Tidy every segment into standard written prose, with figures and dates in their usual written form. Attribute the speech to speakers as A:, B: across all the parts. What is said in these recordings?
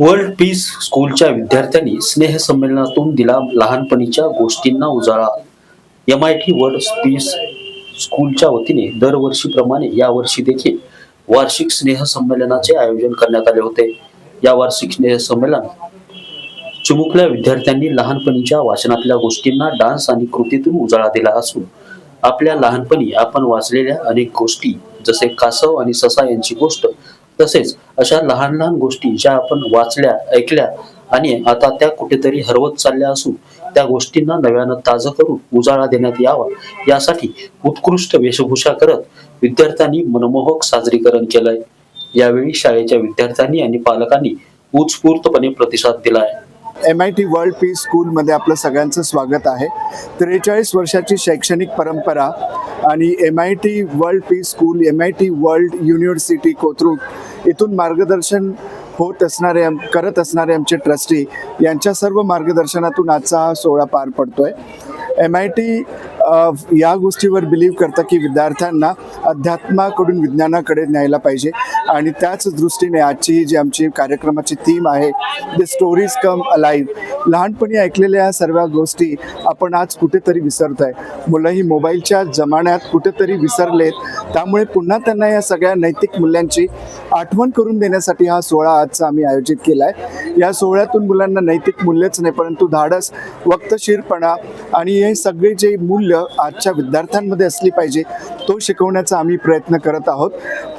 A: World peace स्कूलच्या विद्यार्थ्यांनी स्नेहसंमेलनातून दिला लहानपणीच्या गोष्टींना उजाळा. MIT वर्ल्ड पीस स्कूलच्या वतीने दरवर्षीप्रमाणे यावर्षी देखील वार्षिक स्नेहसंमेलनाचे आयोजन करण्यात आले होते. या वार्षिक स्नेहसंमेलन चिमुकल्या विद्यार्थ्यांनी लहानपणीच्या वाचनातल्या गोष्टींना डान्स आणि कृतीतून उजाळा दिला असून आपल्या लहानपणी आपण वाचलेल्या अनेक गोष्टी जसे कासव आणि ससा यांची गोष्ट तसेच अशा लहान लहान गोष्टी ज्या आपण वाचल्या ऐकल्या आणि आता त्या कुठेतरी हरवत चालल्या असून त्या गोष्टींना नव्यानं ताजं करून उजाळा देण्यात यावा यासाठी उत्कृष्ट वेशभूषा करत विद्यार्थ्यांनी मनमोहक सादरीकरण केलंय. यावेळी शाळेच्या विद्यार्थ्यांनी आणि पालकांनी उत्स्फूर्तपणे प्रतिसाद दिलाय.
B: MIT वर्ल्ड पीस स्कूलमध्ये आपलं सगळ्यांचं स्वागत आहे. 43 वर्षाची शैक्षणिक परंपरा आणि MIT world peace school, MIT world university Kothrud इथून मार्गदर्शन करत असणारे आमचे ट्रस्टी यांच्या सर्व मार्गदर्शनातून आजचा हा सोहळा पार पडतोय. MIT या गोष्टीवर बिलीव्ह करतं की विद्यार्थ्यांना अध्यात्माकडून विज्ञानाकडे न्यायला पाहिजे आणि त्याच दृष्टीने आजची जी आमची कार्यक्रमाची थीम आहे द स्टोरीज कम अलाइव्ह. लहानपणी ऐकलेल्या या सर्व गोष्टी आपण आज कुठेतरी विसरतोय. मुलं ही मोबाईलच्या जमान्यात कुठेतरी विसरलेत. त्यामुळे पुन्हा त्यांना या सगळ्या नैतिक मूल्यांची आठवण करून देण्यासाठी हा सोहळा आजचा आम्ही आयोजित केला आहे. या सोहळ्यातून मुलांना नैतिक मूल्यच नाही परंतु धाडस, वक्तशीरपणा आणि हे सगळे जे मूल्य आजच्या विद्यार्थ्यांमध्ये असली पाहिजे तो शिकवण्याचा आम्ही प्रयत्न करत आहोत.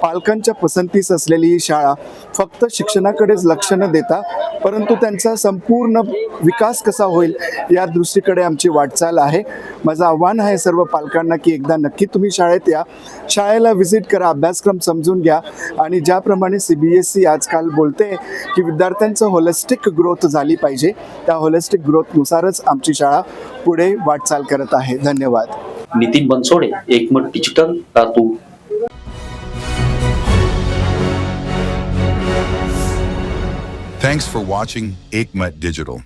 B: पालकांच्या पसंतीस असलेली ही शाळा फक्त शिक्षणाकडेच लक्ष न देता परंतु त्यांचा संपूर्ण विकास कसा होईल या दृष्टीकडे आमची वाटचाल आहे. माझं आव्हान आहे सर्व पालकांना की एकदा नक्की तुम्ही शाळेत या, शाळेला व्हिजिट करा, अभ्यासक्रम समजून घ्या आणि ज्याप्रमाणे CBSE आजकाल बोलते की विद्यार्थ्यांचं होलिस्टिक ग्रोथ झाली पाहिजे त्या होलिस्टिक ग्रोथनुसारच आमची शाळा पुढे वाटचाल करत आहे. धन्यवाद.
A: नितीन बनसोडे, एकमत digital, Latur.
C: Thanks for watching Ekmat Digital.